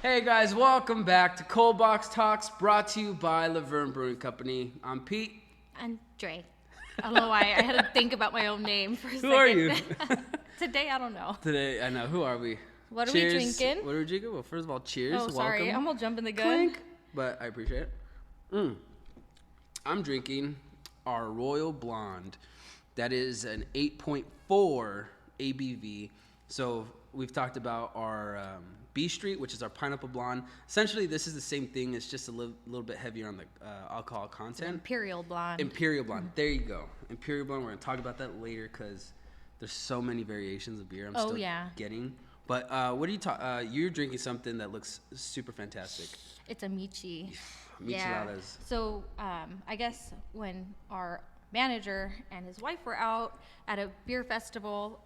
Hey guys, welcome back to ColdBox Talks, brought to you by Verne Brewing Co. I'm Pete. And Dre. I don't know why I had to think about my own name for a second. Who are you? Today, I don't know. Today, I know. Who are we? What Cheers. are we drinking? What are we drinking? Well, first of all, cheers. Oh, sorry. Welcome. I'm all jumping the gun. Clink. But I appreciate it. I'm drinking our Royal Blonde. That is an 8.4 ABV. So we've talked about our B Street, which is our Pineapple Blonde. Essentially, this is the same thing. It's just a little bit heavier on the alcohol content. Imperial Blonde. Imperial Blonde. There you go. Imperial Blonde. We're going to talk about that later because there's so many variations of beer I'm still getting. But what are you you're drinking something that looks super fantastic. It's a Michi. Micheladas. So I guess when our manager and his wife were out at a beer festival,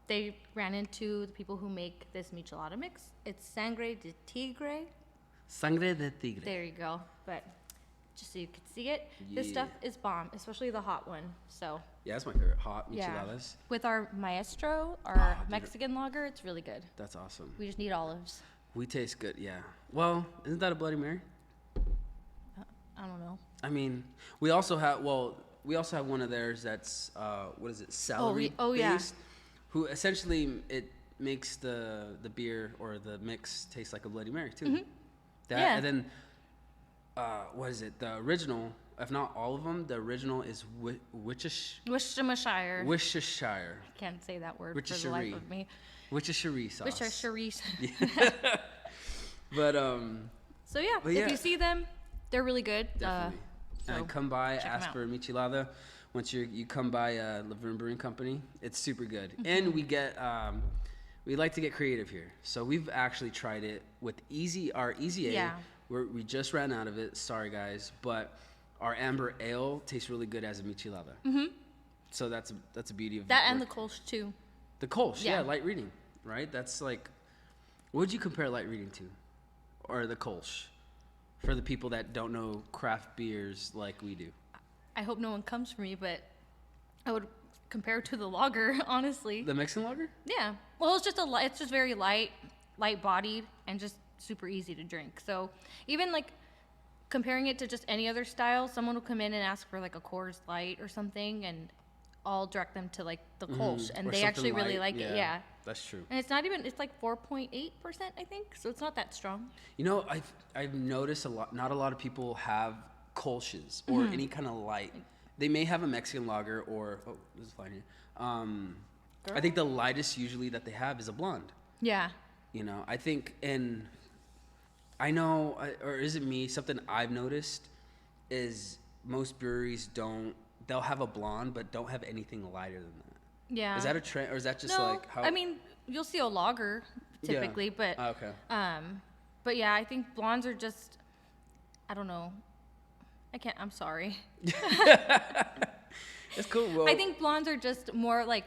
they ran into the people who make this michelada mix. It's Sangre de Tigre. Sangre de Tigre. There you go. But just so you can see it, this stuff is bomb, especially the hot one. So yeah, that's my favorite. Hot micheladas. With our Maestro, our Mexican lager, it's really good. That's awesome. We just need olives. We taste good, yeah. Well, isn't that a Bloody Mary? I don't know. I mean, we also have one of theirs that's what is it? Celery based. Who essentially it makes the beer or the mix taste like a Bloody Mary too. Mm-hmm. And then what is it? The original, if not all of them, the original is Worcestershire. Worcestershire. I can't say that word for the life of me. Worcestershire sauce. Worcestershire. But So yeah, if you see them, they're really good. Definitely. And come by, ask for a michelada. Once you come by Verne Brewing Company, it's super good. Mm-hmm. And we like to get creative here. So we've actually tried it with our Easy A. Yeah. We just ran out of it. Sorry guys, but our amber ale tastes really good as a michelada. Mm-hmm. So that's a beauty of that and the Kolsch too. The Kolsch, yeah, light reading, right? That's like, what would you compare light reading to, or the Kolsch, for the people that don't know craft beers like we do? I hope no one comes for me, but I would compare it to the lager, honestly. The Mexican lager? Yeah. Well, it's just very light bodied, and just super easy to drink. So even like comparing it to just any other style, someone will come in and ask for like a Coors Light or something, and I'll direct them to like the Kolsch, and they actually really like it. Yeah. That's true. And it's like 4.8%, I think. So it's not that strong. You know, I've noticed not a lot of people have Kolsch's or any kind of light. They may have a Mexican lager or this is fine here. I think the lightest usually that they have is a blonde. Yeah. You know, I think, and I know, or is it me? Something I've noticed is most breweries they'll have a blonde but don't have anything lighter than that. Yeah. Is that a trend, or is that just like how? I mean, you'll see a lager typically, but okay. But yeah, I think blondes are just, I don't know. I'm sorry. It's cool. Well, I think blondes are just more like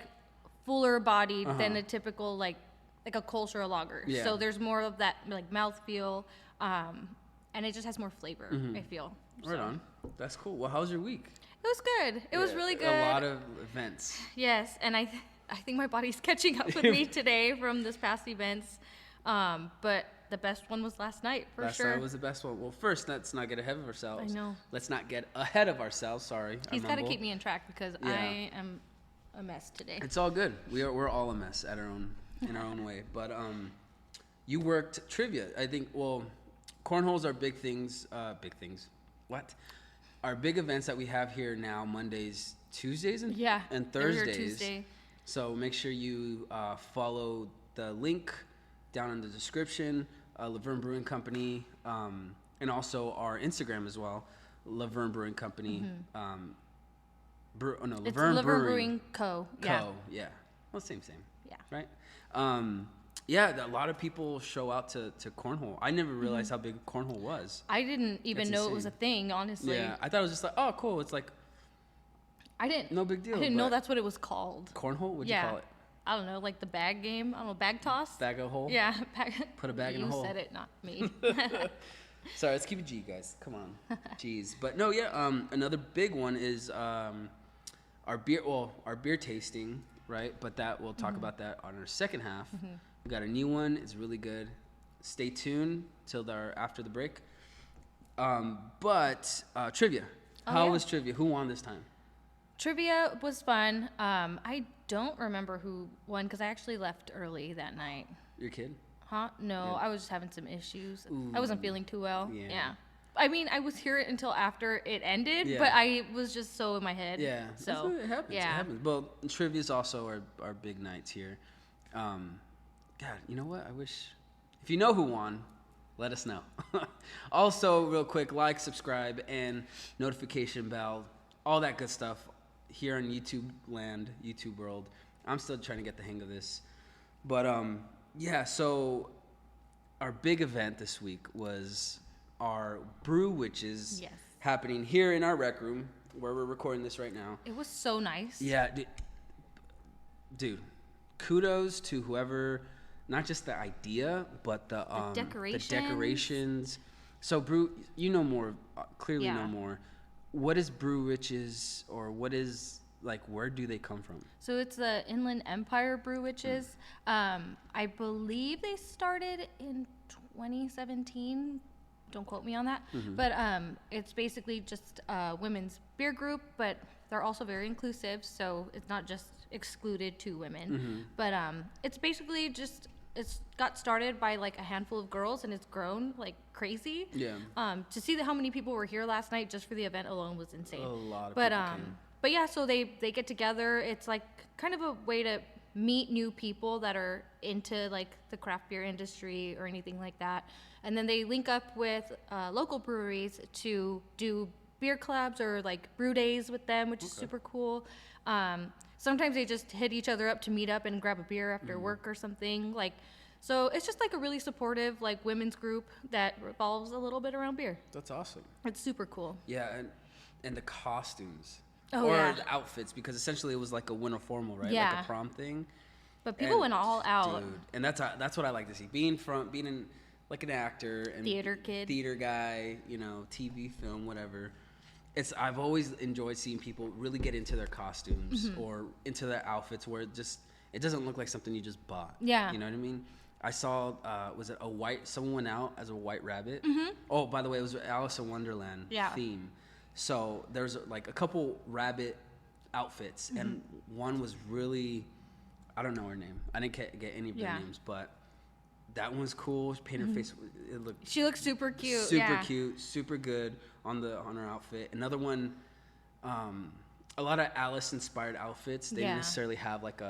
fuller bodied than a typical like a Kolsch or a lager. Yeah. So there's more of that like mouthfeel, and it just has more flavor, I feel. Right on. That's cool. Well, how's your week? It was good. It was really good. A lot of events. Yes, and I think my body's catching up with me today from this past events. But the best one was last night, for sure. Last night was the best one. Well, first, let's not get ahead of ourselves. I know. Let's not get ahead of ourselves. Sorry. He's got to keep me in track because I am a mess today. It's all good. We're all a mess in our own way. But you worked trivia. I think. Well, cornholes are big things. What? Our big events that we have here now, Mondays, Tuesdays, and Thursdays. Tuesday. So make sure you follow the link down in the description, Verne Brewing Company, and also our Instagram as well, Verne Brewing Company. It's Verne Brewing Co. Yeah. Well, same. Yeah. Right? A lot of people show out to Cornhole. I never realized how big Cornhole was. I didn't even know it was a thing, honestly. Yeah, I thought it was just like, oh, cool. It's like, no big deal. I didn't know that's what it was called. Cornhole? What'd you call it? I don't know, like the bag game. I don't know, bag toss? Bag a hole? Yeah. Put a bag in a hole. You said it, not me. Sorry, let's keep it G, guys. Come on. Jeez. But no, another big one is our beer tasting, right? But we'll talk about that on our second half. We got a new one. It's really good. stay tuned till after the break. But trivia. How was trivia? Who won this time? Trivia was fun. I don't remember who won because I actually left early that night. Your kid? Huh? No, Yeah. I was just having some issues. Ooh. I wasn't feeling too well. Yeah. I mean, I was here until after it ended, Yeah. but I was just so in my head. Yeah. So It happens. yeah. It happens. Well, trivia's also our big nights here. God, you know what? I wish if you know who won, let us know. Also, real quick, like, subscribe, and notification bell, all that good stuff here on YouTube land, YouTube world. I'm still trying to get the hang of this. But yeah, so our big event this week was our Brew Witches Yes. happening here in our rec room where we're recording this right now. It was so nice. Yeah, dude, kudos to whoever, not just the idea, but the decorations. So, Brew, you know more, clearly know more. What is Brew Witches, or what is, like, where do they come from? So it's the Inland Empire Brew Witches. I believe they started in 2017. Don't quote me on that. But it's basically just a women's beer group, but they're also very inclusive, so it's not just excluded to women. But it's basically just, it's got started by like a handful of girls, and it's grown like crazy. Yeah. To see how many people were here last night just for the event alone was insane. A lot of people came. But yeah, so they get together. It's like kind of a way to meet new people that are into like the craft beer industry or anything like that. And then they link up with local breweries to do beer collabs or like brew days with them, which is super cool. Sometimes they just hit each other up to meet up and grab a beer after work or something. Like, so it's just like a really supportive like women's group that revolves a little bit around beer. That's awesome. It's super cool. Yeah, and the costumes. Oh, or yeah. the outfits, because essentially it was like a winter formal, right? Yeah. Like a prom thing. But people went all out. Dude, and that's what I like to see. Being in like an actor and theater guy, you know, TV, film, whatever. I've always enjoyed seeing people really get into their costumes or into their outfits where it doesn't look like something you just bought. Yeah. You know what I mean? I saw, someone went out as a white rabbit. Oh, by the way, it was Alice in Wonderland theme. So there's like a couple rabbit outfits, and one was really, I don't know her name. I didn't get any of their names, but that one's cool. She painted her face. She looks super cute. Super cute, super good on her outfit. Another one, a lot of Alice inspired outfits. They didn't necessarily have like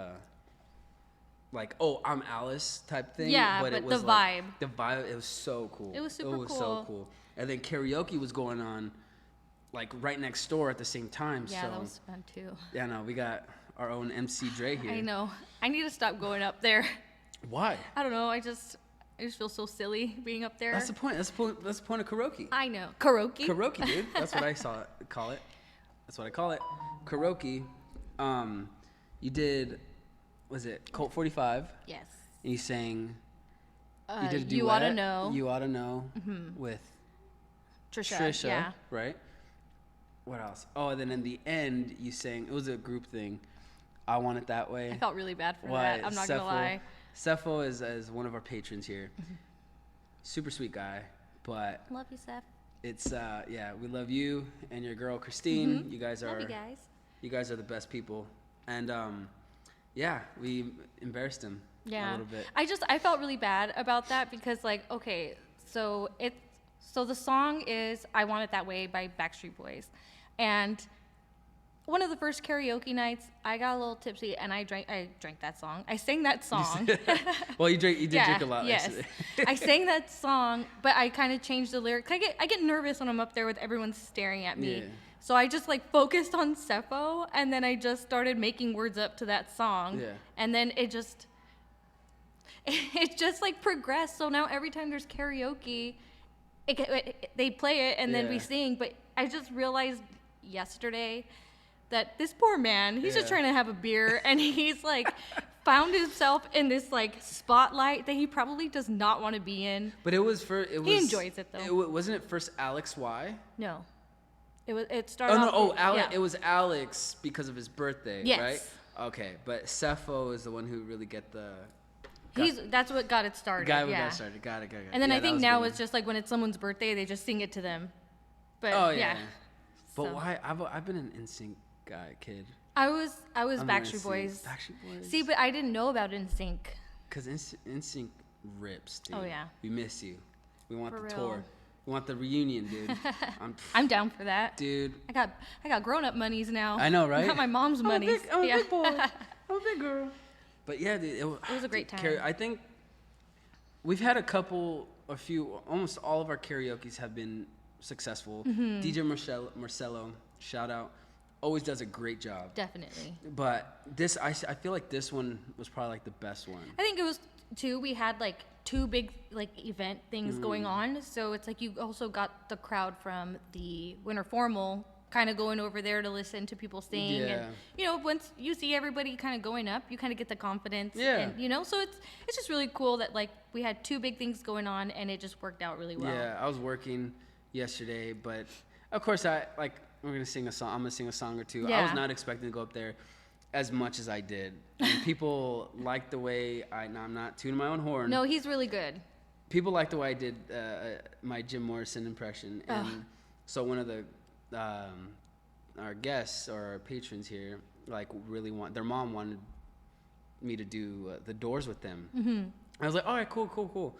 oh, I'm Alice type thing. Yeah, but it was the like, vibe. The vibe, it was so cool. It was super cool. So cool. And then karaoke was going on like right next door at the same time. Yeah, so that was fun too. Yeah, no, we got our own MC Dre here. I know. I need to stop going up there. Why? I don't know. I just feel so silly being up there. That's the point. That's the point of karaoke. I know. Karaoke? Karaoke, dude. That's what I call it. That's what I call it. Karaoke. You did, was it Colt 45? Yes. And you sang, you did a duet, You Oughta Know. You Oughta Know with Trisha. Yeah. Right? What else? Oh, and then in the end, you sang, it was a group thing, I Want It That Way. I felt really bad for that. I'm not going to lie. Cepho is one of our patrons here. Super sweet guy, but Love you, Seth. it's we love you and your girl Christine. You guys Love are you guys. you guys are the best people, and we embarrassed him a little bit. I felt really bad about that because like, okay, so the song is I Want It That Way by Backstreet Boys, and one of the first karaoke nights, I got a little tipsy and I drank that song. I sang that song. Well, you did drink a lot. Yes. I sang that song, but I kind of changed the lyrics. I get nervous when I'm up there with everyone staring at me. Yeah. So I just like focused on Cepho, and then I just started making words up to that song. Yeah. And then it just like progressed. So now every time there's karaoke, they play it and then we sing. But I just realized yesterday that this poor man, he's just trying to have a beer, and he's like found himself in this like spotlight that he probably does not want to be in. But he enjoys it though. Wasn't it first Alex Y? No. It started off. Alex. Yeah. It was Alex because of his birthday, yes. right? Okay, but Cepho is the one who really get the That's what got it started. Got yeah. started. Got it. And then Yeah, I that think was a now good it's just like when it's someone's birthday, they just sing it to them. But one. Oh yeah. But So. why? I've been an NSYNC kid. I was I'm Backstreet NSYNC. Boys. Backstreet Boys. See, but I didn't know about NSYNC. Cause NSYNC rips, dude. Oh, yeah. We miss you. We want For the real. tour. We want the reunion, dude. I'm down for that. Dude. I got grown up monies now. I know, right? I got my mom's monies. I'm a big boy. I'm a big girl. But yeah, dude, it was a great time. I think we've had almost all of our karaoke's have been successful. DJ Marcelo, shout out, always does a great job. Definitely. But this, I feel like this one was probably like the best one. I think it was too. We had like 2 big like event things going on, so it's like you also got the crowd from the Winter Formal kind of going over there to listen to people sing. Yeah. And once you see everybody kind of going up, you kind of get the confidence. Yeah. And so it's just really cool that like we had 2 big things going on and it just worked out really well. Yeah, I was working yesterday, but of course we're gonna sing a song. I'm gonna sing a song or two. I was Yeah. not expecting to go up there as much as I did. And people liked the way I'm not tuning my own horn. No, he's really good. People liked the way I did my Jim Morrison impression, and so one of the our guests or our patrons here really their mom wanted me to do the Doors with them. Mm-hmm. I was like, all right, cool.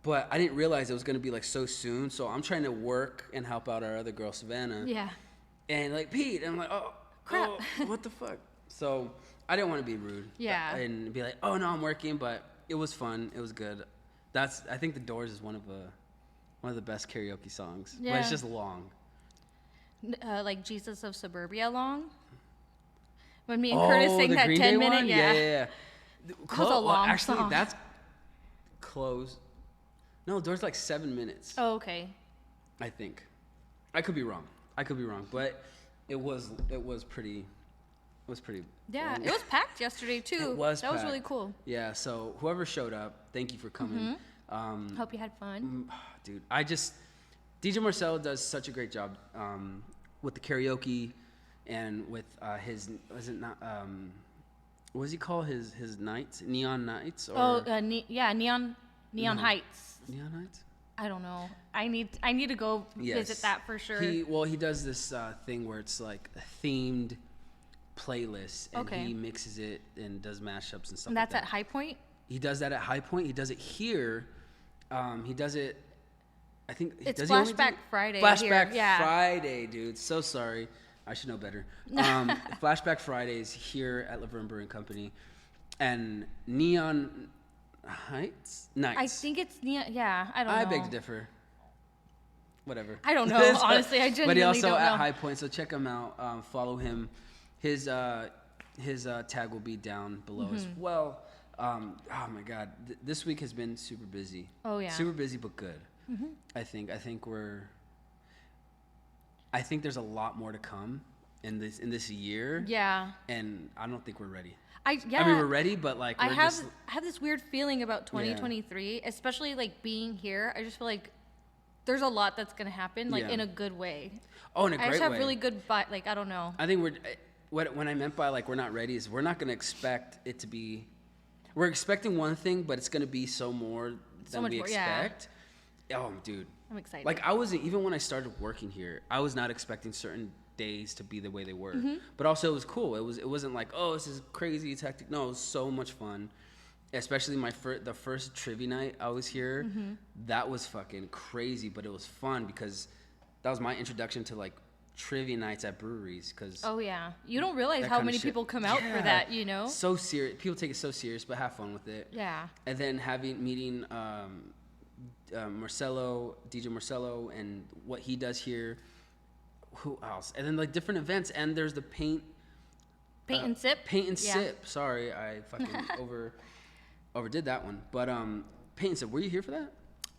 But I didn't realize it was gonna be like so soon. So I'm trying to work and help out our other girl Savannah. Yeah. And like Pete, and I'm like, Crap. What the fuck? So I didn't want to be rude. Yeah. And be like, oh no, I'm working, but it was fun. It was good. I think the Doors is one of the best karaoke songs. Yeah. But it's just long. Like Jesus of Suburbia long. When me and Curtis sang the that Green 10 Day minute, one? yeah. That was a long actually, song. that's close. No, Doors like 7 minutes. Oh, okay. I think. I could be wrong, but it was pretty. It was pretty. Yeah, long. it was packed yesterday too. It was. That was packed. really cool. Yeah. So whoever showed up, thank you for coming. Hope you had fun. Dude, DJ Marcelo does such a great job with the karaoke and with his, was it not, what does he call his nights? Neon Nights? Or Neon Heights. Neon Nights? I don't know. I need to go visit that for sure. He does this thing where it's like a themed playlist, and he mixes it and does mashups and stuff. And that's at High Point? He does that at High Point. He does it here. He does it, I think. It's does he only Flashback do Friday. Flashback here. Yeah. Friday, dude. So sorry. I should know better. Flashback Fridays here at Verne Brewing Company, and Neon Heights Nights. I think it's Neon. Yeah, I don't know. I beg to differ. Whatever. I don't know. Honestly, I genuinely don't know. But he also at High Point, so check him out. Follow him. His tag will be down below as well. Oh my God, this week has been super busy. Oh yeah. Super busy, but good. I think there's a lot more to come in this year. Yeah. And I don't think we're ready. I mean, we're ready, but like I have this weird feeling about 2023, especially like being here. I just feel like there's a lot that's gonna happen, like in a good way. Oh, in a great way. I just have really good, like I don't know. I think what I meant by like we're not ready is we're not gonna expect it to be. We're expecting one thing, but it's gonna be so more than we expect. Yeah. Oh, dude. I'm excited. Like even when I started working here, I was not expecting certain days to be the way they were. But also it was cool. It wasn't like, oh, this is crazy, it's hectic. No, it was so much fun. Especially the first trivia night I was here. That was fucking crazy, but it was fun because that was my introduction to like trivia nights at breweries. Oh yeah, you don't realize how many people come out for that, you know? So serious. People take it so serious, but have fun with it. Yeah. And then meeting Marcelo, DJ Marcelo, and what he does here. Who else? And then like different events, and there's the paint and sip. Paint and sip. Sorry, I fucking overdid that one. But paint and sip. Were you here for that?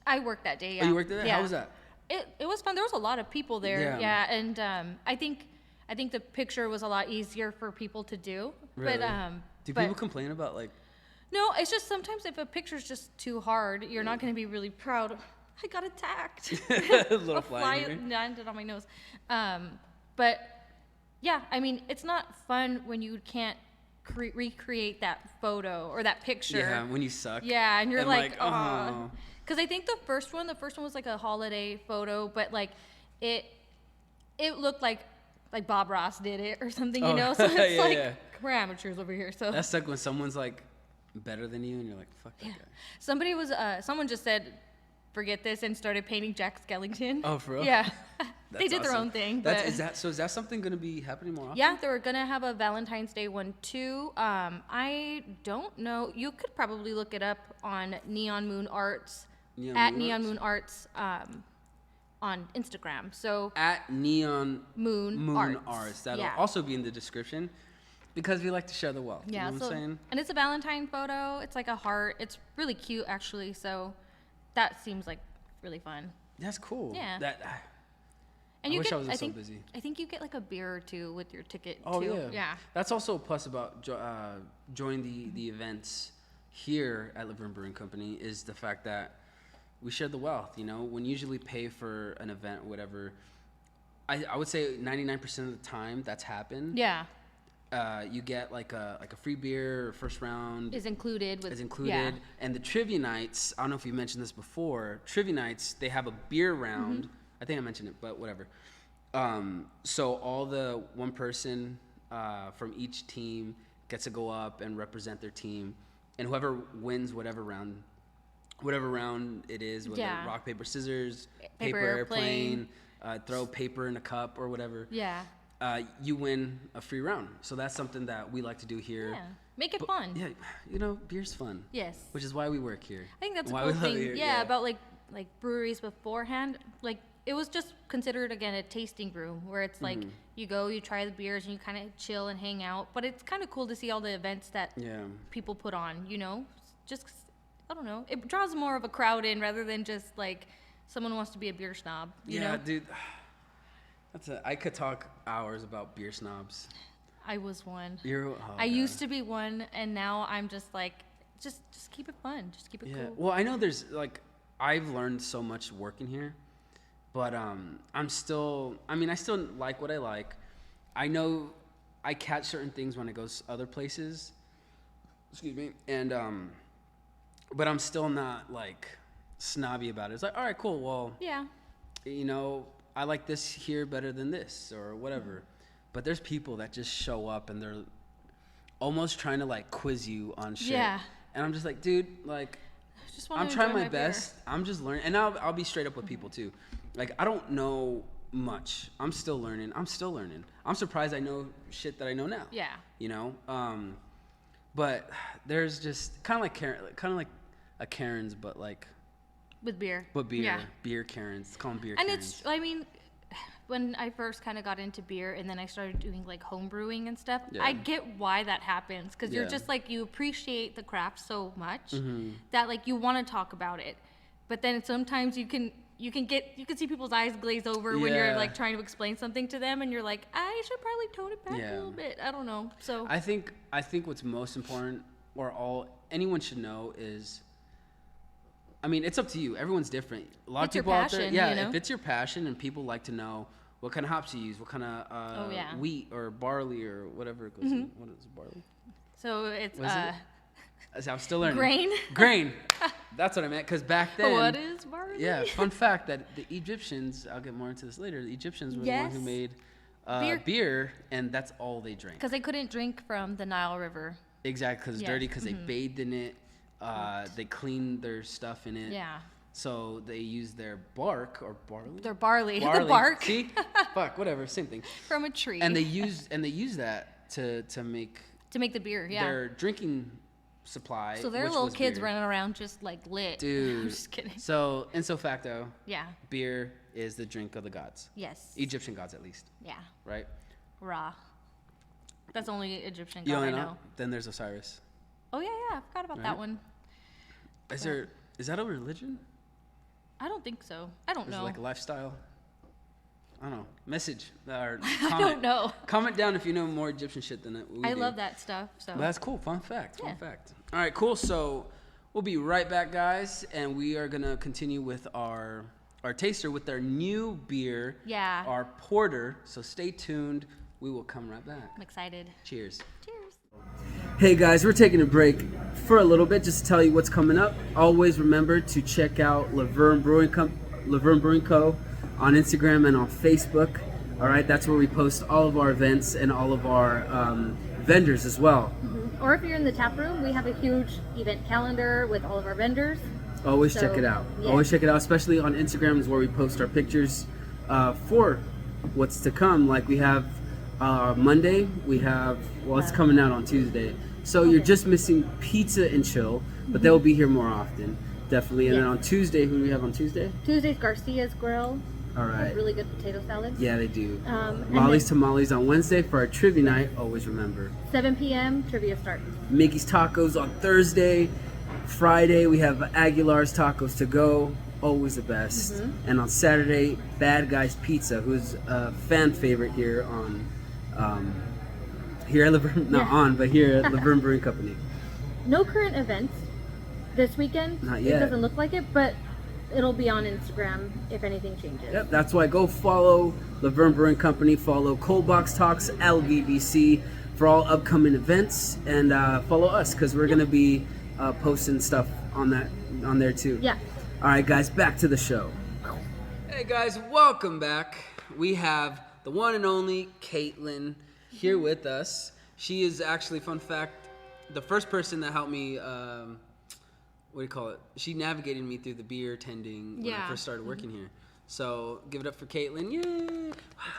I worked that day. Yeah. Oh, you worked that? Yeah. How was that? It was fun. There was a lot of people there. Yeah. And I think the picture was a lot easier for people to do. Really? But do people complain about like? No, it's just sometimes if a picture's just too hard, you're not going to be really proud. I got attacked. A little fly landed on my nose. But yeah, I mean, it's not fun when you can't recreate that photo or that picture. Yeah, when you suck. Yeah, and you're and like, oh. oh. Because I think the first one was like a holiday photo, but like it looked like Bob Ross did it or something, you know? So it's we're amateurs over here. So that's like when someone's like better than you and you're like, fuck that guy. Someone just said, forget this, and started painting Jack Skellington. Oh, for real? Yeah. They did awesome. their own thing. Is that something going to be happening more often? Yeah, they were going to have a Valentine's Day one too. I don't know. You could probably look it up on Neon Moon Arts. Neon Moon Arts on Instagram. So at Neon Moon Arts. That'll also be in the description because we like to share the wealth. Yeah, you know what I'm saying? And it's a Valentine photo. It's like a heart. It's really cute actually. So that seems like really fun. That's cool. Yeah. And I wish I wasn't so busy. I think you get like a beer or two with your ticket too. Yeah. Yeah. That's also a plus about joining the events here at Verne Brewing Company is the fact that we share the wealth. You know, when you usually pay for an event or whatever, I would say 99% of the time that's happened. Yeah. You get like a free beer or first round is included. Yeah. And the trivia nights, I don't know if you mentioned this before, trivia nights, they have a beer round. Mm-hmm. I think I mentioned it, but whatever. So all the one person from each team gets to go up and represent their team, and whoever wins whatever round it is, whether rock, paper, scissors, paper airplane, throw paper in a cup or whatever. Yeah. You win a free round. So that's something that we like to do here. Yeah. Make it fun. Yeah, you know, beer's fun. Yes. Which is why we work here. I think that's a cool thing. Yeah, about like breweries beforehand. Like it was just considered again a tasting room where it's like you go, you try the beers, and you kind of chill and hang out. But it's kind of cool to see all the events that people put on. You know, just I don't know, it draws more of a crowd in rather than just like someone who wants to be a beer snob. You know? Dude. I could talk hours about beer snobs. I was one. I used to be one, and now I'm just like, just keep it fun. Just keep it cool. Well, I know there's like, I've learned so much working here, but I still like what I like. I know I catch certain things when I go other places. Excuse me. And but I'm still not like snobby about it. It's like, all right, cool. Well, you know, I like this here better than this or whatever. But there's people that just show up and they're almost trying to like quiz you on shit. Yeah. And I'm just like, dude, like, I'm trying my best. Beer. I'm just learning. And I'll be straight up with people too. Like, I don't know much. I'm still learning. I'm surprised I know shit that I know now. Yeah. You know? But there's just kind of like a Karen's, but like, with beer. But beer. Yeah. Beer Karens. Call them beer and Karens. And I mean, when I first kind of got into beer and then I started doing like home brewing and stuff, I get why that happens. Because you're just like, you appreciate the craft so much that like you want to talk about it. But then sometimes you can see people's eyes glaze over when you're like trying to explain something to them and you're like, I should probably tone it back a little bit. I don't know. So I think what's most important or anyone should know is, I mean, it's up to you. Everyone's different. A lot of people out there, you know? If it's your passion and people like to know what kind of hops you use, what kind of wheat or barley or whatever it goes in. What is barley? So it's I'm still learning. Grain. That's what I meant. Because back then, what is barley? Yeah. Fun fact that the Egyptians, I'll get more into this later. The Egyptians were the ones who made beer, and that's all they drank. Because they couldn't drink from the Nile River. Exactly, because it's dirty. Because they bathed in it. They cleaned their stuff in it. Yeah. So they used their bark or barley. Their barley. The bark. See? Fuck, whatever, same thing. From a tree. And they used that to make the beer. Yeah. Their drinking supply. So their little kids running around just like lit. Dude. I'm just kidding. So ipso facto. Yeah. Beer is the drink of the gods. Yes. Egyptian gods, at least. Yeah. Right. Ra. That's the only Egyptian god I know. Then there's Osiris. Oh yeah, I forgot about that one. Is that a religion? I don't think so. I don't know. Is it like a lifestyle? I don't know. Message or comment. I don't know. Comment down if you know more Egyptian shit than that. I love that stuff. So that's cool. Fun fact. All right, cool. So we'll be right back, guys, and we are gonna continue with our taster with our new beer. Yeah. Our porter. So stay tuned. We will come right back. I'm excited. Cheers. Cheers. Hey guys, we're taking a break for a little bit just to tell you what's coming up. Always remember to check out Verne Brewing Co. on Instagram and on Facebook. All right, that's where we post all of our events and all of our vendors as well. Mm-hmm. Or if you're in the tap room, we have a huge event calendar with all of our vendors. Always check it out. Yeah. Always check it out, especially on Instagram is where we post our pictures for what's to come. Like we have Monday, we have, well, it's coming out on Tuesday. So you're just missing pizza and chill, but they'll be here more often, definitely. And then on Tuesday, who do we have on Tuesday? Tuesday's Garcia's Grill. All right. Really good potato salads. Yeah, they do. Lollys Tamales on Wednesday for our trivia night. Always remember. 7 p.m. trivia starts. Miggys Tacos on Thursday. Friday we have Aguilar's Tacos to go. Always the best. And on Saturday, Bad Guys Pizza, who's a fan favorite here on here at Laverne, not on, but here at Verne Brewing Company. No current events this weekend. Not yet. It doesn't look like it, but it'll be on Instagram if anything changes. Yep, that's why go follow Verne Brewing Company, follow ColdBox Talks, LVBC for all upcoming events, and follow us because we're gonna be posting stuff on there too. Yeah. All right, guys, back to the show. Hey guys, welcome back. We have the one and only Caitlin here with us. She is actually, fun fact, the first person that helped me. What do you call it? She navigated me through the beer tending when I first started working here. So give it up for Caitlin. Yay!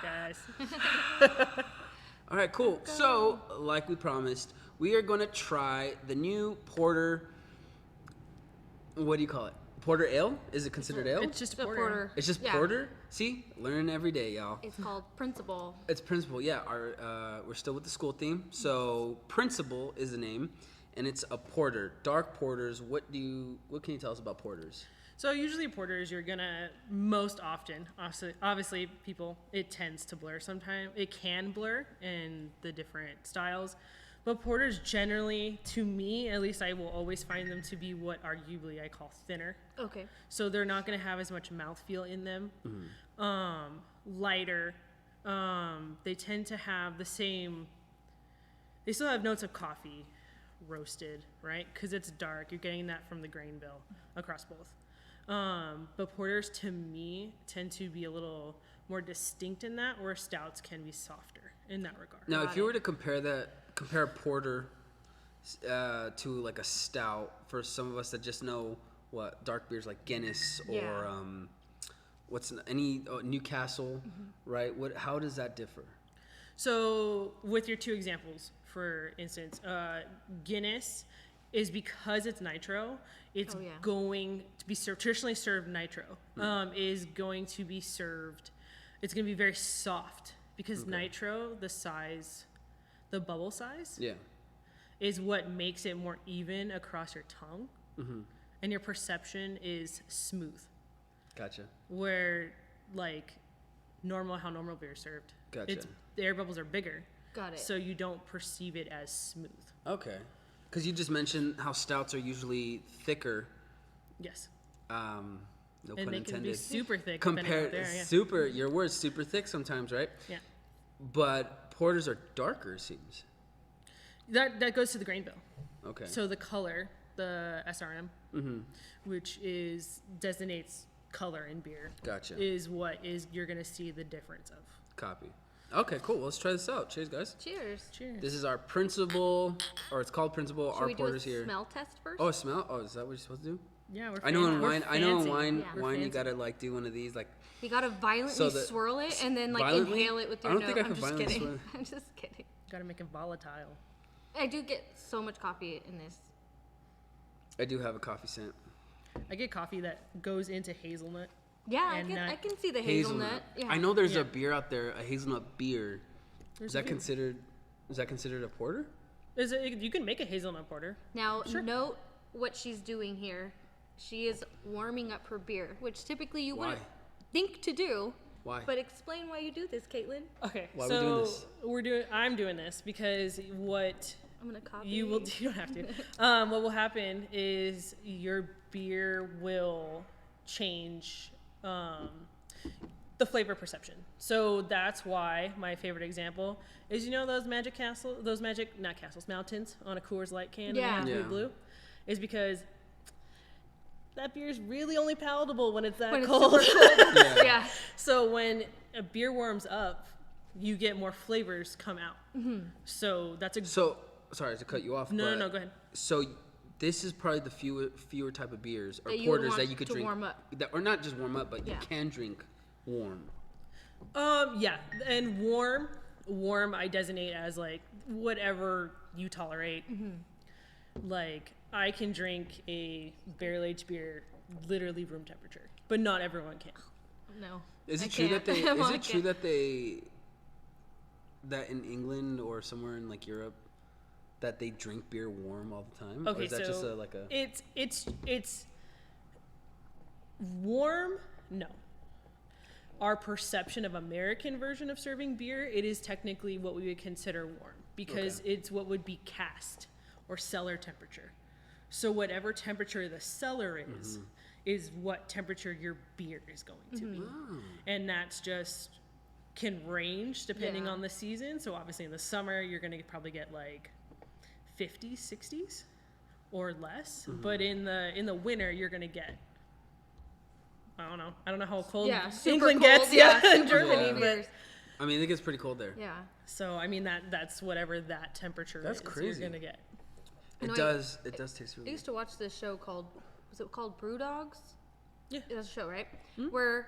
Thanks, guys. All right, cool. So, like we promised, we are going to try the new porter. What do you call it? Porter ale? Is it considered ale? It's just porter. It's just porter? See? Learning every day, y'all. It's called Principal. It's Principal, yeah. We're still with the school theme. So, Principal is the name. And it's a porter, dark porters. What can you tell us about porters? So usually porters, you're gonna most often, obviously people, it tends to blur sometimes. It can blur in the different styles, but porters generally, to me, at least I will always find them to be what arguably I call thinner. Okay. So they're not gonna have as much mouthfeel in them. Lighter. They tend to have the same, they still have notes of coffee, roasted, right? Because it's dark. You're getting that from the grain bill across both. But porters, to me, tend to be a little more distinct in that, where stouts can be softer in that regard. Now, if you were to compare a porter to like a stout, for some of us that just know what dark beers like Guinness or Newcastle, right? How does that differ? So with your two examples, for instance, Guinness is, because it's nitro, it's going to be traditionally served nitro, is going to be served, it's going to be very soft because nitro, the bubble size, is what makes it more even across your tongue, and your perception is smooth. Gotcha. Where like how normal beer is served. Gotcha. The air bubbles are bigger. Got it. So you don't perceive it as smooth. Okay. Because you just mentioned how stouts are usually thicker. Yes. No and pun they intended. can be super thick. Super. Your word's super thick sometimes, right? Yeah. But porters are darker, it seems. That goes to the grain bill. Okay. So the color, the SRM, which designates color in beer. Gotcha. Is what you're gonna see the difference of. Copy. Okay, cool. Let's try this out. Cheers, guys. Cheers. Cheers. This is our Principal, or it's called Principal. Should our we porters do a here. smell test first? Oh, a smell? Oh, is that what you're supposed to do? Yeah, we're I know in wine. fancy. I know in wine. We're Wine, you fancy. gotta like do one of these, like. You gotta violently swirl it and then like violently? inhale it with your I don't nose. think I I'm can just violently kidding. swirl. I'm just kidding. Gotta make it volatile. I do get so much coffee in this. I do have a coffee scent. I get coffee that goes into hazelnut. Yeah, And I can see the hazelnut. Yeah. I know there's Yeah. a beer out there, a hazelnut beer. Is that considered a porter? You can make a hazelnut porter. Now, note what she's doing here. She is warming up her beer, which typically you wouldn't think to do. Why? But explain why you do this, Caitlin. Okay, Why are so we doing this? I'm doing this because what I'm gonna copy. you don't have to. What will happen is your beer will change. the flavor perception. So that's why my favorite example is, those mountains on a Coors Light can, Yeah. and blue, is because that beer is really only palatable when it's that cold. Super cold. Yeah. So when a beer warms up, you get more flavors come out. So that's So, sorry to cut you off. No, go ahead. So, this is probably the fewer type of beers or That you porters want that you could to drink. warm up. Or not just warm up, but you Yeah. can drink warm. Yeah, and warm I designate as like whatever you tolerate. Like I can drink a barrel-aged beer literally room temperature, but not everyone can. No. Is I it true can't. that they? Well, Is I it true can't. that in England or somewhere in like Europe that they drink beer warm all the time? Okay, or is that so just like a? it's warm. No. Our perception of American version of serving beer, it is technically what we would consider warm because it's what would be cask or cellar temperature. So whatever temperature the cellar is what temperature your beer is going to be. And that's just can range depending on the season. So obviously in the summer, you're going to probably get like 50s, 60s or less. But in the winter, you're going to get, I don't know how cold super England cold, gets yeah, in super Germany, cold but beers. I mean, it gets pretty cold there. Yeah. so I mean that's whatever that temperature That's is crazy. you're gonna get. It No, does taste I really used to watch this show called, was it called Brew Dogs? Yeah. That's a show, right? Where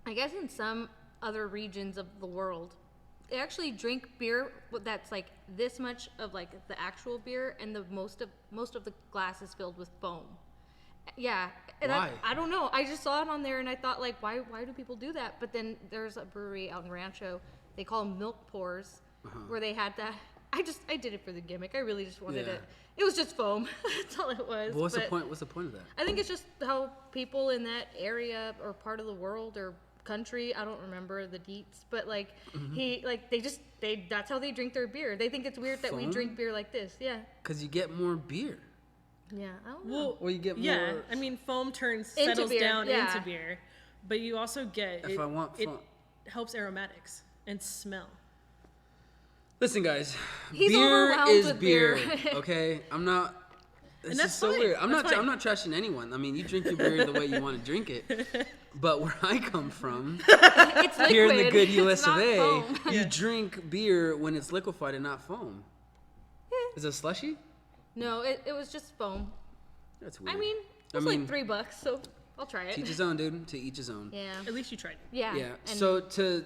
I guess in some other regions of the world, they actually drink beer that's like this much of like the actual beer, and the most of the glass is filled with foam. Yeah. And Why? I don't know. I just saw it on there and I thought like, why do people do that? But then there's a brewery out in Rancho. They call them milk pours, where they had that. I did it for the gimmick. I really just wanted Yeah. it. It was just foam. That's all it was. But what's the But point? What's the point of that? I think it's just how people in that area or part of the world or country, I don't remember the deets, but like that's how they drink their beer. They think it's weird that we Foam? drink beer like this. Yeah. Because you get more beer. Yeah. I don't know. Well, Or you get yeah, more- I mean foam Into settles beer, down yeah. into beer, but you also get If I want it foam. helps aromatics and smell. Listen, guys, He's beer overwhelmed is with beer. beer. Okay, I'm not. This And that's is so fine. weird. I'm That's not. fine. I'm not trashing anyone. I mean, you drink your beer the way you want to drink it. But where I come from, It's liquid. here in the good US It's not of A, foam. you drink beer when it's liquefied and not foam. Is it a slushy? No, it was just foam. That's weird. I mean, it's like $3, so I'll try it. to each his own, dude. To each his own. Yeah. At least you tried. Yeah. Yeah. And So to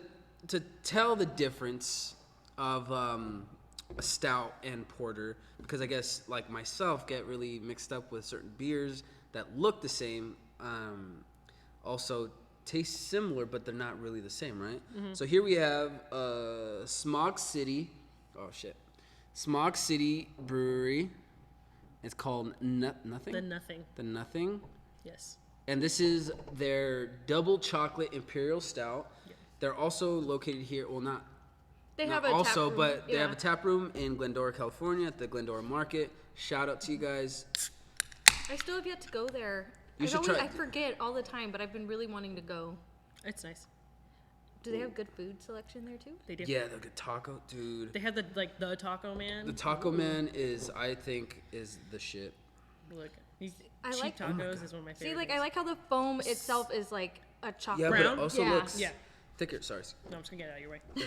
tell the difference of a stout and porter, because I guess like myself get really mixed up with certain beers that look the same, also taste similar, but they're not really the same, right? So here we have Smog City. Oh shit. Smog City Brewery. It's called Nothing. The nothing. The Nothing. Yes. And this is their double chocolate imperial stout. They're also located here. Well, not they not have a also, tap room. but they Yeah. have a tap room in Glendora, California, at the Glendora Market. Shout out to you guys. I still have yet to go there. You should try I it. forget all the time, but I've been really wanting to go. It's nice. Do they have good food selection there too? They do. Yeah, the good taco, dude. They have the taco man. The Taco Man I think, is the shit. Look, these I cheap like- tacos is one of my favorite. See, like things. I like how the foam itself is like a chocolate. Yeah, but Brown? it also Yeah. looks Yeah. thicker. Sorry. No, I'm just gonna get it out of your way. Yeah.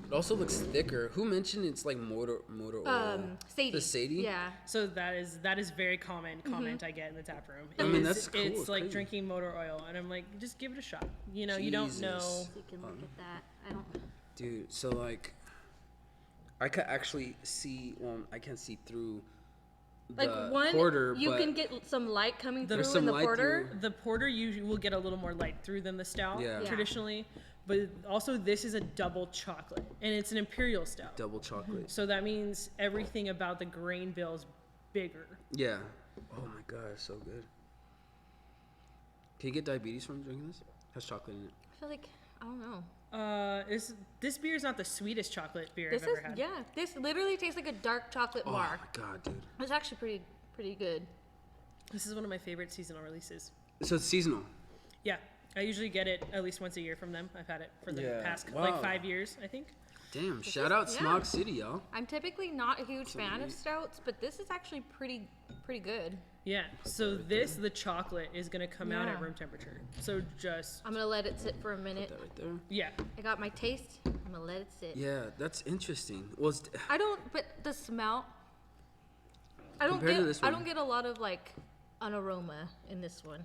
It also looks thicker. Who mentioned it's like motor oil? Sadie. The Sadie? Yeah. So that is very common comment I get in the tap room. I mean, is that's cool. It's It's like crazy. drinking motor oil, and I'm like, just give it a shot. You know, you don't know. Jesus. You can look at that. I don't. Dude, so like, I could actually see. Well, I can't see through Like the one, porter, you but can get some light coming There's through some in the light porter. through. The porter usually will get a little more light through than the stout Yeah. Yeah. traditionally, but also this is a double chocolate, and it's an imperial stout. double chocolate. So that means everything about the grain bill is bigger. Yeah. Oh my god, it's so good. Can you get diabetes from drinking this? It has chocolate in it. I feel like I don't know. This beer is not the sweetest chocolate beer This I've is ever had. yeah. This literally tastes like a dark chocolate Oh bar. my god, dude. It's actually pretty good. This is one of my favorite seasonal releases. So it's seasonal. Yeah. I usually get it at least once a year from them. I've had it for the past Wow. like 5 years, I think. Damn, shout out Smog City, y'all. I'm typically not a huge fan of stouts, but this is actually pretty good. Yeah. So the chocolate is gonna come out at room temperature. So just I'm gonna let it sit for a minute. That right there. yeah. I got my taste. I'm gonna let it sit. Yeah, that's interesting. Well, But the smell. I don't Compared to this I one. don't get a lot of like an aroma in this one.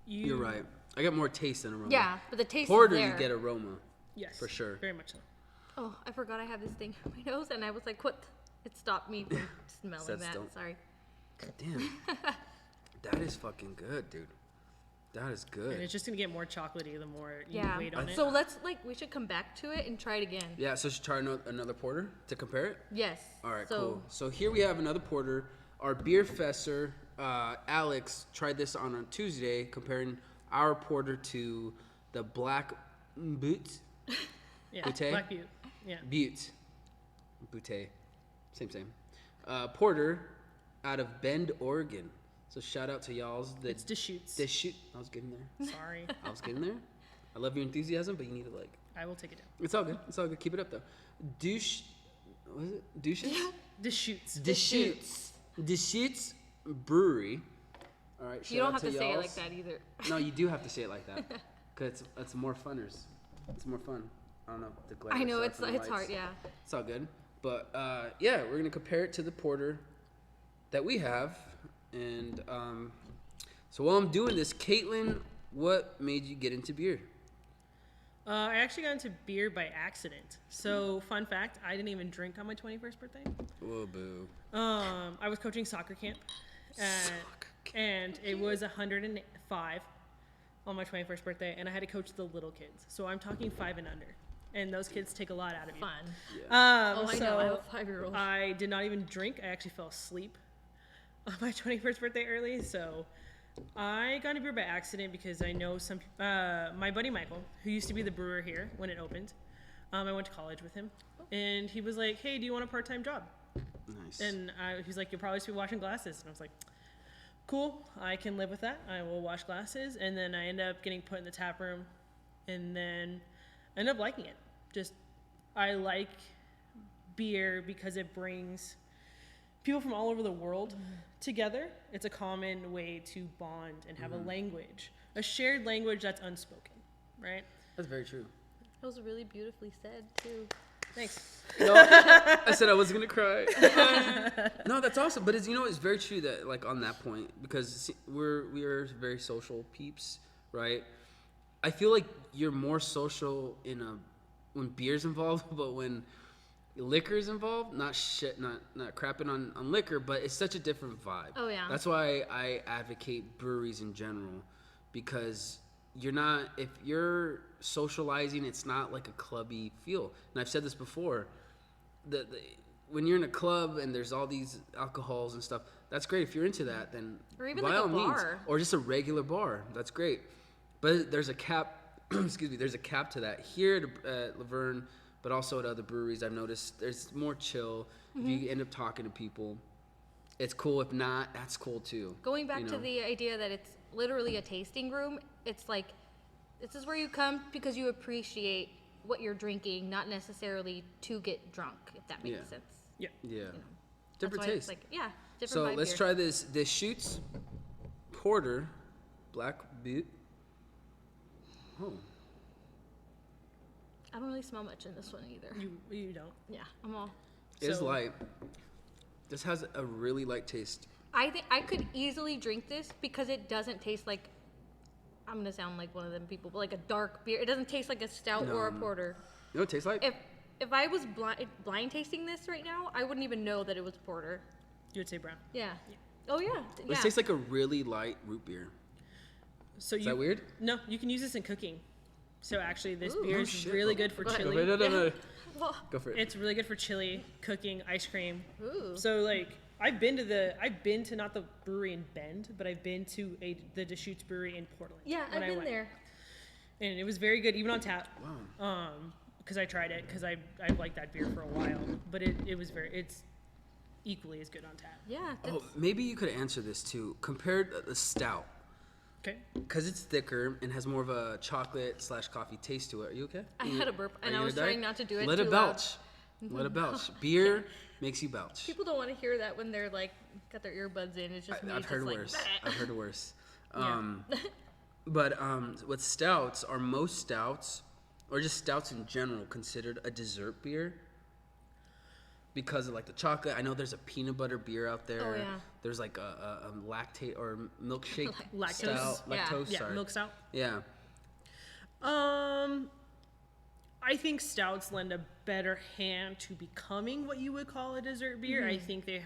you're right. I got more taste than aroma. Yeah, but the taste Porter, is there. you get aroma. Yes. For sure. Very much so. Oh, I forgot I have this thing on my nose, and I was like, "What?" It stopped me from smelling Said that. still. Sorry. Damn. That is fucking good, dude. That is And good. it's just gonna get more chocolatey the more you Yeah. wait on it. So we should come back to it and try it again. Yeah, so should try another porter to compare it? Yes. All right, so, cool. So here we have another porter. Our beer fesser, Alex, tried this on Tuesday, comparing our porter to the Black Butte. Yeah. Butte? Black Butte. Yeah. Butte. Butte. Same. Porter out of Bend, Oregon. So shout out to y'all's. It's Deschutes. Deschutes. I was getting there. Sorry. I was getting there. I love your enthusiasm, but you need to like. I will take it down. It's all good. It's all good. Keep it up though. What is it? Douches? Deschutes. Deschutes Brewery. All right. you don't shout have out to say it y'all's. like that either. No, you do have to say it like that. Cause it's more funners. It's more fun. I don't know. The glare I know stuff it's and the lights. hard. Yeah. It's all good. But yeah, we're gonna compare it to the porter that we have. And so while I'm doing this, Caitlin, what made you get into beer? I actually got into beer by accident. So, fun fact, I didn't even drink on my 21st birthday. Whoa, boo. I was coaching soccer camp. And it was 105 on my 21st birthday, and I had to coach the little kids. So I'm talking 5 and under. And those kids take a lot out of you. Fun. Yeah. Oh, I know. I have a 5-year-old. I did not even drink. I actually fell asleep on my 21st birthday early. So I got into beer by accident because I know my buddy Michael, who used to be the brewer here when it opened. I went to college with him, and he was like, "Hey, do you want a part-time job?" Nice. And he's like, "You'll probably just be washing glasses." And I was like, "Cool, I can live with that. I will wash glasses." And then I ended up getting put in the tap room, and then I ended up liking it. I like beer because it brings people from all over the world together. It's a common way to bond and have a language, a shared language that's unspoken, right? That's very true. That was really beautifully said too. Thanks. No, I said I was gonna cry. No, that's awesome. But it's very true that like on that point, because we are very social peeps, right? I feel like you're more social when beer's involved, but when liquor's involved, not crapping on liquor, but it's such a different vibe. Oh, yeah. That's why I advocate breweries in general, because if you're socializing, it's not like a clubby feel. And I've said this before, when you're in a club and there's all these alcohols and stuff, that's great. If you're into that, then Or even by like a all means, bar. or just a regular bar, that's great. But there's a cap. Excuse me. There's a cap to that here at Laverne, but also at other breweries. I've noticed there's more chill. If you end up talking to people, it's cool. If not, that's cool too. Going back to the idea that it's literally a tasting room, it's like this is where you come because you appreciate what you're drinking, not necessarily to get drunk, if that makes sense. Yeah. Yeah. That's Different why it's taste. like, yeah, different So vibe let's here. try this Deschutes Porter Black Butte. Oh. I don't really smell much in this one either. You don't. Yeah, I'm all. It's So- light. This has a really light taste. I think I could easily drink this because it doesn't taste like. I'm gonna sound like one of them people, but like a dark beer. It doesn't taste like a stout or a porter. You know what it tastes like? If I was blind tasting this right now, I wouldn't even know that it was porter. You would say brown. Yeah. Oh yeah. It tastes like a really light root beer. So Is that weird? No, you can use this in cooking. So actually, this Ooh. beer Oh, is shit. really good for Go ahead. chili. No. Well, Go for it. It's really good for chili, cooking, ice cream. ooh. So like, I've been to not the brewery in Bend, but I've been to the Deschutes brewery in Portland. Yeah, when I've I been went. there. And it was very good, even on tap. Wow. Because I tried it, because I've liked that beer for a while. But it's equally as good on tap. Yeah. Oh, maybe you could answer this too. Compared to the stout, Okay. Because it's thicker and has more of a chocolate/coffee taste to it. Are you okay? I had a burp, and I was gonna die? trying not to do it Let too it belch. Let it belch. Beer makes you belch. People don't want to hear that when they're like got their earbuds in. It's just me. I've heard just worse. Like, I've heard worse. But with stouts, are most stouts, or just stouts in general, considered a dessert beer? Because of like the chocolate. I know there's a peanut butter beer out there. Oh, yeah. There's like a lactate or milkshake Lactose. stout. Yeah. Lactose, Yeah, sorry. milk stout. Yeah. I think stouts lend a better hand to becoming what you would call a dessert beer. I think they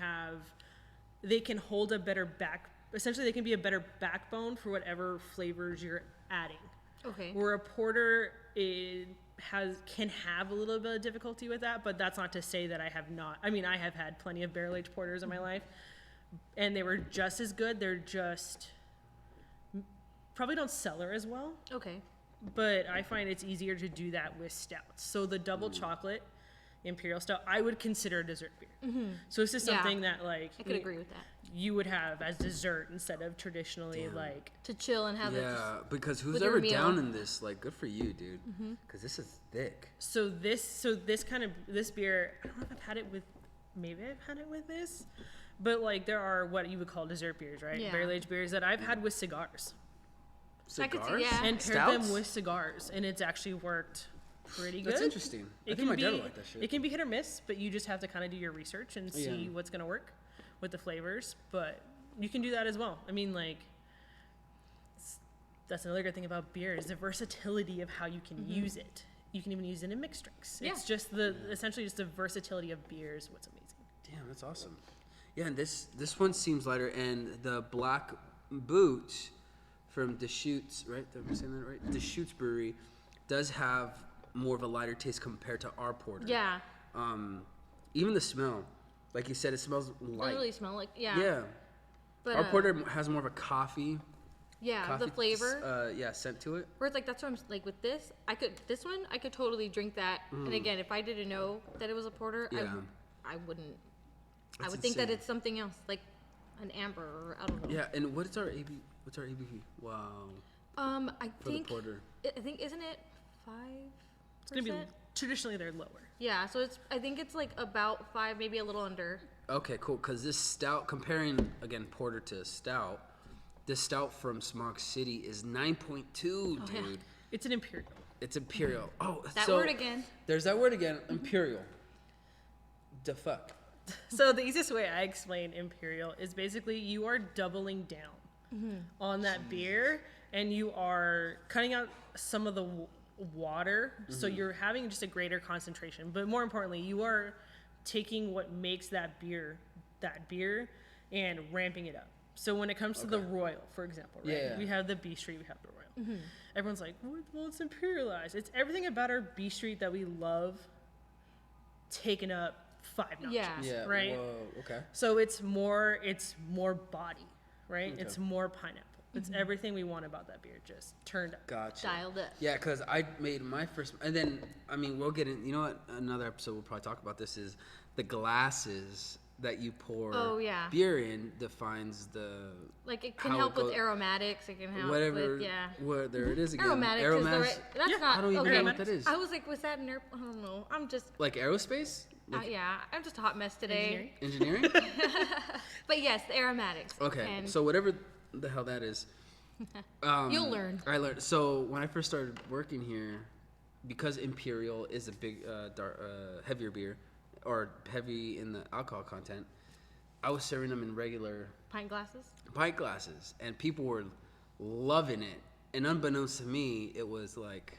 can hold a better essentially they can be a better backbone for whatever flavors you're adding. okay. Where a porter can have a little bit of difficulty with that, but that's not to say that I have not. I mean, I have had plenty of barrel-aged porters in my life, and they were just as good. They're just probably don't cellar as well. Okay. But I find it's easier to do that with stouts. So the double chocolate imperial stout, I would consider a dessert beer. So this is something that like I could agree with that. you would have as dessert instead of traditionally like. To chill and have it. Yeah, Just, because who's with your ever meal. down in this, like, good for you, dude. Because this is thick. So this beer, I don't know if I've had it with, maybe I've had it with this, but like there are what you would call dessert beers, right? Yeah. Barrel-aged beers that I've had with cigars. I could see, Cigars? yeah. And paired Stouts? them with cigars, and it's actually worked pretty good. That's interesting. I think my dad would like that shit. It can be hit or miss, but you just have to kind of do your research and see Yeah. what's going to work with the flavors. But you can do that as well. I mean, like, that's another good thing about beer is the versatility of how you can use it. You can even use it in mixed drinks. Yeah. It's just essentially just the versatility of beer is what's amazing. Damn, that's awesome. Yeah, and this one seems lighter, and the black boot from Deschutes, right? Am I saying that right? Deschutes Brewery does have more of a lighter taste compared to our porter. Yeah. Even the smell, like you said, it smells It doesn't light. really smell like, yeah. Yeah. But, Our porter has more of a coffee. yeah, the flavor. Scent to it. Whereas like that's what I'm like with this. I could totally drink that. And again, if I didn't know that it was a porter, Yeah. I wouldn't. I That's would think that insane. it's something else, like an amber or I don't know. Yeah, and what's our ABV? Wow. I For think the porter. I think isn't it 5%? It's going to be, traditionally they're lower. Yeah, so I think it's like about 5, maybe a little under. Okay, cool. Because this stout, comparing again porter to stout, this stout from Smog City is 9.2, dude. yeah. It's an imperial. It's imperial. Oh, That so word again. There's that word again, imperial. The fuck. So the easiest way I explain imperial is basically you are doubling down on that beer, and you are cutting out some of the water, so you're having just a greater concentration. But more importantly, you are taking what makes that beer, and ramping it up. So when it comes to the Royal, for example, right? Yeah. We have the B Street, we have the Royal. Everyone's like, well, it's imperialized. It's everything about our B Street that we love taken up 5 notches. Yeah. Yeah. Right? Whoa. Okay. So it's more body, right? It's more pineapple. It's everything we want about that beer, just turned up. Gotcha. Dialed up. Yeah, because I made my first, and then I mean we'll get in. You know what? Another episode we'll probably talk about this is the glasses that you pour beer in defines the Like it can how help it with goes- aromatics. It can help whatever. with Whether it is again. aromatics. Is the right, that's Yeah, not. I don't even okay. know what that is. I was like, was that an I don't know. I'm just. Like aerospace. Like Yeah, I'm just a hot mess today. Engineering? engineering. But yes, the aromatics. Okay, And so whatever the hell that is. you'll learn. I learned. So when I first started working here, because Imperial is a big, heavier beer, or heavy in the alcohol content, I was serving them in regular Pint glasses. pint glasses, and people were loving it. And unbeknownst to me, it was like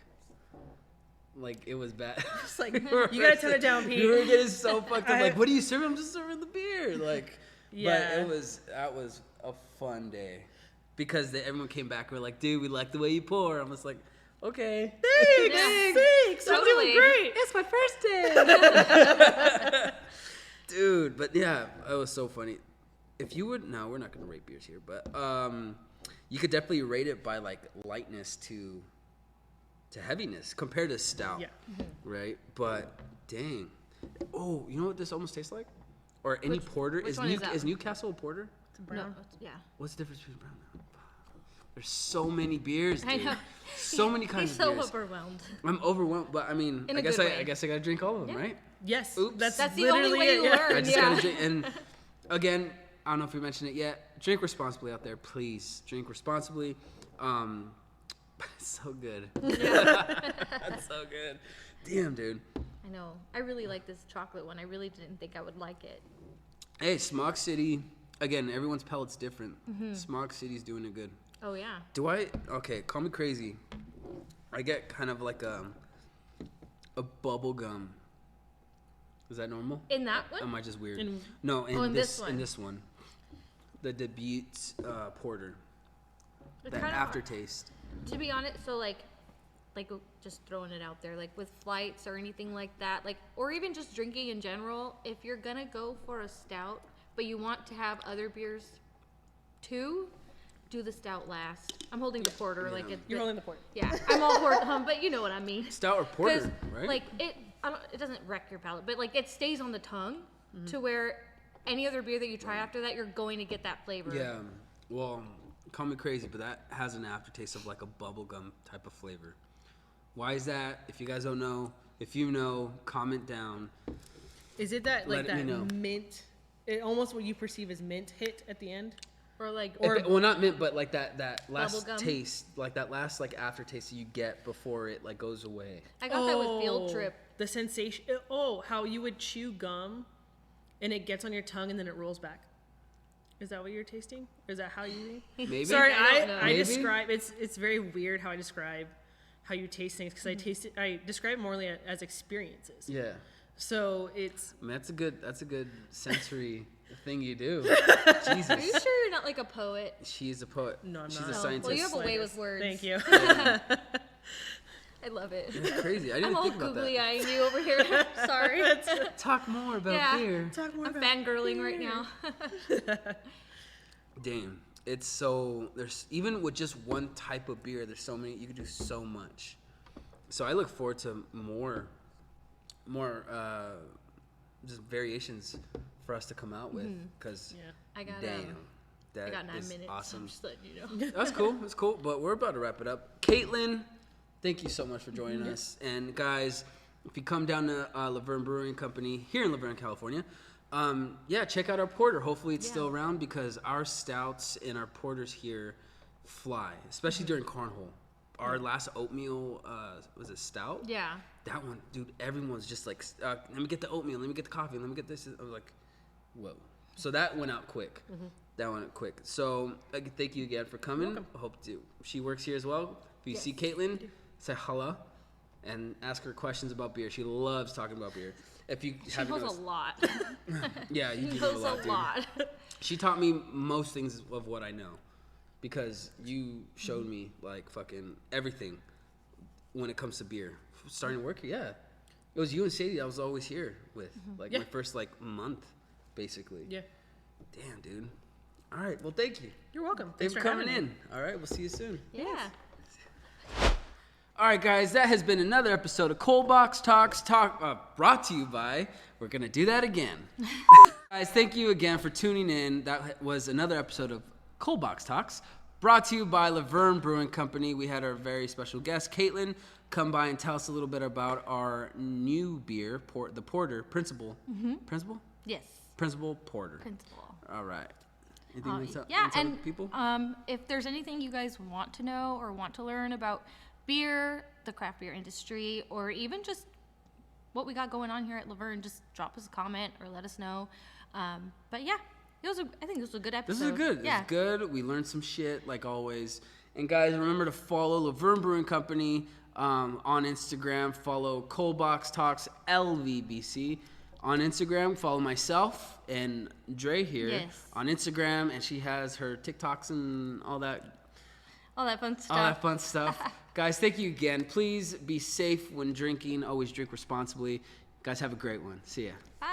it was bad. It's like, you gotta tone it down, Pete. We were getting so fucked up. Like, I- what are you serving? I'm just serving the beer. Like, Yeah. But that was a fun day because everyone came back. And were like, dude, we like the way you pour. I'm just like, okay, Thanks. I'm Totally. doing great. it's my first day. Dude, but yeah, it was so funny. If you would, no, we're not gonna rate beers here, but you could definitely rate it by like lightness to heaviness compared to stout. Yeah. Right? But dang. Oh, you know what this almost tastes like? Or any porter? which one is that? Is Newcastle a porter? It's brown. No, yeah. What's the difference between brown and There's so many beers, dude. I know. So many kinds He's of so beers. overwhelmed. I'm overwhelmed, but I mean, In I a guess good I way. guess I gotta drink all of them, Yeah. right? Yes. Oops. That's the only literally way it, you yeah. learn. I just Yeah. gotta drink. And again, I don't know if we mentioned it yet. Drink responsibly out there, please. Drink responsibly. It's so good. That's so good. Damn, dude. I know. I really like this chocolate one. I really didn't think I would like it. Hey, Smog City. Again, everyone's palate's different. Smog City's doing it good. Oh yeah. Okay, call me crazy. I get kind of like a bubble gum. Is that normal? In that one? Am I just weird? In- No, in, in this this one. in this one. The debut porter. It's That kinda- aftertaste. To be honest, so like just throwing it out there, like with flights or anything like that, like, or even just drinking in general, if you're gonna go for a stout, but you want to have other beers too, do the stout last. I'm holding the porter, like Yeah. it. You're holding the port. Yeah, I'm all for but you know what I mean. Stout or 'Cause, porter, right? like it doesn't wreck your palate, but like it stays on the tongue to where any other beer that you try after that, you're going to get that flavor. Yeah. Well, call me crazy, but that has an aftertaste of like a bubblegum type of flavor. Why is that? If you guys don't know, if you know, comment down. Is it that like Let me know. that mint? Almost what you perceive as mint hit at the end. Or like Well, not mint, but like that last Bubblegum? taste, like that last like aftertaste that you get before it like goes away. I got that with Field Trip. The sensation. Oh, how you would chew gum, and it gets on your tongue and then it rolls back. Is that what you're tasting? Is that how you? Maybe. Sorry, I don't know. I Maybe? describe it's very weird how I describe how you taste things because I describe it more as experiences. Yeah. So it's I mean, that's a good sensory thing you do. Are Jesus. you sure you're not like a poet? She's a poet. No, I'm She's not. a Oh, scientist. Well, you have a way with words. Thank you. I love it. It's crazy. I didn't I'm all think about googly that. eyeing you over here. Sorry. Talk more about Yeah. beer. Talk more I'm about fangirling right now. Damn. It's so there's even with just one type of beer, there's so many you can do so much. So I look forward to more just variations for us to come out with because Yeah. I got damn. That I got 9 is minutes. awesome. I'm just letting you know. That's cool. That's cool. But we're about to wrap it up. Caitlin, thank you so much for joining us. And guys, if you come down to Verne Brewing Company here in Laverne, California, check out our porter. Hopefully it's still around because our stouts and our porters here fly, especially during Cornhole. Our last oatmeal, was it stout? Yeah. That one, dude, everyone's just like, let me get the oatmeal, let me get the coffee, let me get this. I was like, whoa. So that went out quick. That went out quick. So thank you again for coming. I hope to. She works here as well. If you see Caitlin, say hello and ask her questions about beer. She loves talking about beer. If you She haven't knows a noticed- lot. yeah, you She do know a knows lot, a dude. lot. She taught me most things of what I know because you showed me like fucking everything when it comes to beer. Starting to work here, yeah. It was you and Sadie I was always here with, like Yeah. my first like month, basically. Yeah. Damn, dude. All right, well, thank you. You're welcome. Thanks Thanks for for coming having in. me. All right, we'll see you soon. Yeah. All right, guys, that has been another episode of ColdBox Talks, brought to you by, we're going to do that again. Guys, thank you again for tuning in. That was another episode of ColdBox Talks, brought to you by Verne Brewing Company. We had our very special guest, Caitlin, come by and tell us a little bit about our new beer, the Porter, Principal. Principal? Yes. Principal Porter. Principal. All right. Anything you want to Yeah, tell and people? if there's anything you guys want to know or want to learn about beer, the craft beer industry, or even just what we got going on here at Laverne, just drop us a comment or let us know. But yeah, I think this was a good episode. This is good. Yeah. It's good. We learned some shit like always. And guys, remember to follow Laverne Brewing Company on Instagram. Follow ColdBox Talks LVBC on Instagram. Follow myself and Dre here Yes. on Instagram, and she has her TikToks and all that fun stuff. all that fun stuff. Guys, thank you again. Please be safe when drinking. Always drink responsibly. Guys, have a great one. See ya. Bye.